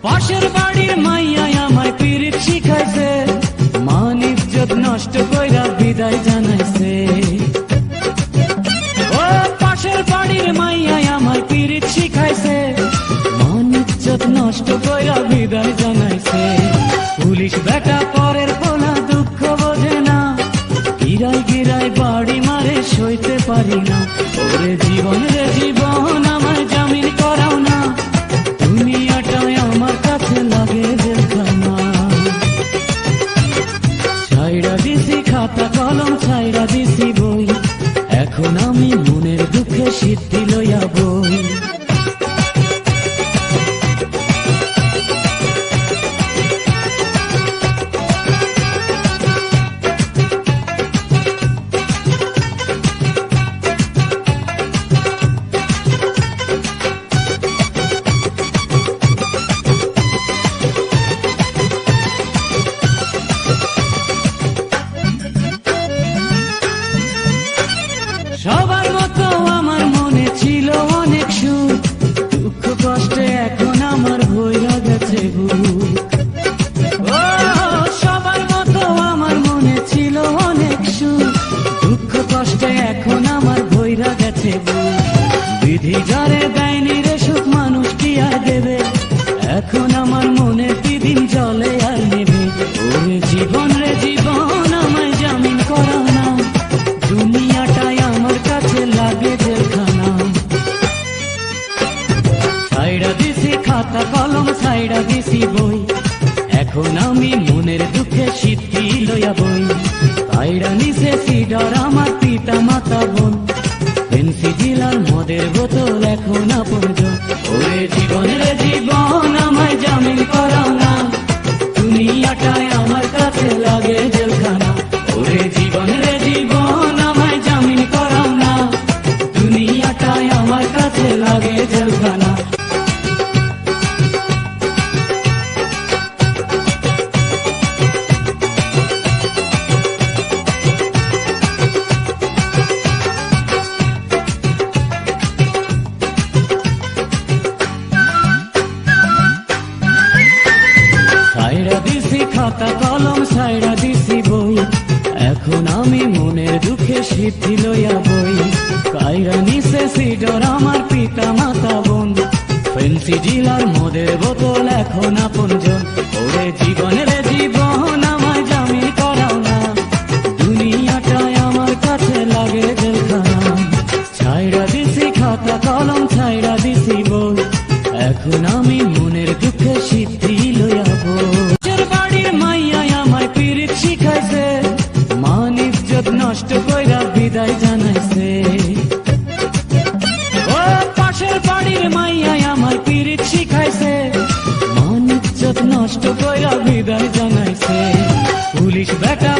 পাশের বাড়ির মাইয়া আমায় পিরিত শিখাইছে, মান ইজ্জত নষ্ট কইরা বিদায় জানাইছে। ও পাশের বাড়ির মাইয়া আমায় পিরিত শিখাইছে, মান ইজ্জত নষ্ট কইরা বিদায় জানাইছে। পুলিশ বেটা পরের পোলা দুঃখ বোঝে না, গিরাই গিরাই বাড়ি মারে সইতে পারি না। ওরে জীবন রে জীবন আমায় জামিন করাও না, দুনিয়াটায় আমার কাছে লাগে জেলখানা। ছাইড়া দিছি খাতা কলম, ছাইড়া দিছি বই, এখন আমি মনের দুঃখে সিদ্ধি লইয়া বই। সবার মতো আমার মনে ছিল অনেক সুখ, দুঃখ কষ্টে এখন আমার ভইরা গেছে বুক। ও সবার মতো আমার মনে ছিল অনেক সুখ, দুঃখ কষ্টে এখন আমার ভইরা গেছে বুক। বিধি যারে দেয়নি রে সুখ, মানুষ কি আর দেবে, এখন আমার মনে দিন জলে আর নেবে। ওরে জীবন রে জীবন আমায় জামিন করাও না, দুনিয়াটাই আমার কাছে লাগে জেলখানা। ছাইড়া দিছি খাতা কলম, ছাইড়া দিছি বই, এখন আমি মনের দুঃখে সিদ্ধি লইয়া বই। ছাইড়া নিছে সিডর আমার পিতা মাতা বোন, ফেন্সি জিলার মদের বোতল এখন আপনজন। ওরে জীবন রে জীবন আমায় জামিন করাও না, দুনিয়াটাই আমার কাছে লাগে জেলখানা। ওরে জীবন রে জীবন আমায় জামিন করাও না, দুনিয়াটাই আমার কাছে লাগে জেলখানা। ছাইড়া দিছি খাতা কলম, ছাইড়া দিছি বই, এখন আমি মনের দুঃখে সিদ্ধি লইয়া বই। কাইরা নিছে সিডর আমার পিতা মাতা বোন, ফেন্সি জিলার মদের বোতল এখন আপনজন। ওরে জীবন রে জীবন আমায় জামিন করাও না, দুনিয়াটায় আমার কাছে লাগে জেলখানা। ছাইড়া দিছি খাতা কলম, ছাইড়া দিছি বই, এখন আমি মনের দুঃখে সিদ্ধি লইয়া বই। বাড়ির মাইয়া আমায় পিরিত শিখাইছে, মান ইজ্জত নষ্ট কইরা বিদায় জানাইছে। ও পাশের বাড়ির মাইয়া আমায় পিরিত শিখাইছে, মান ইজ্জত নষ্ট কইরা বিদায় জানাইছে। পুলিশ বেটা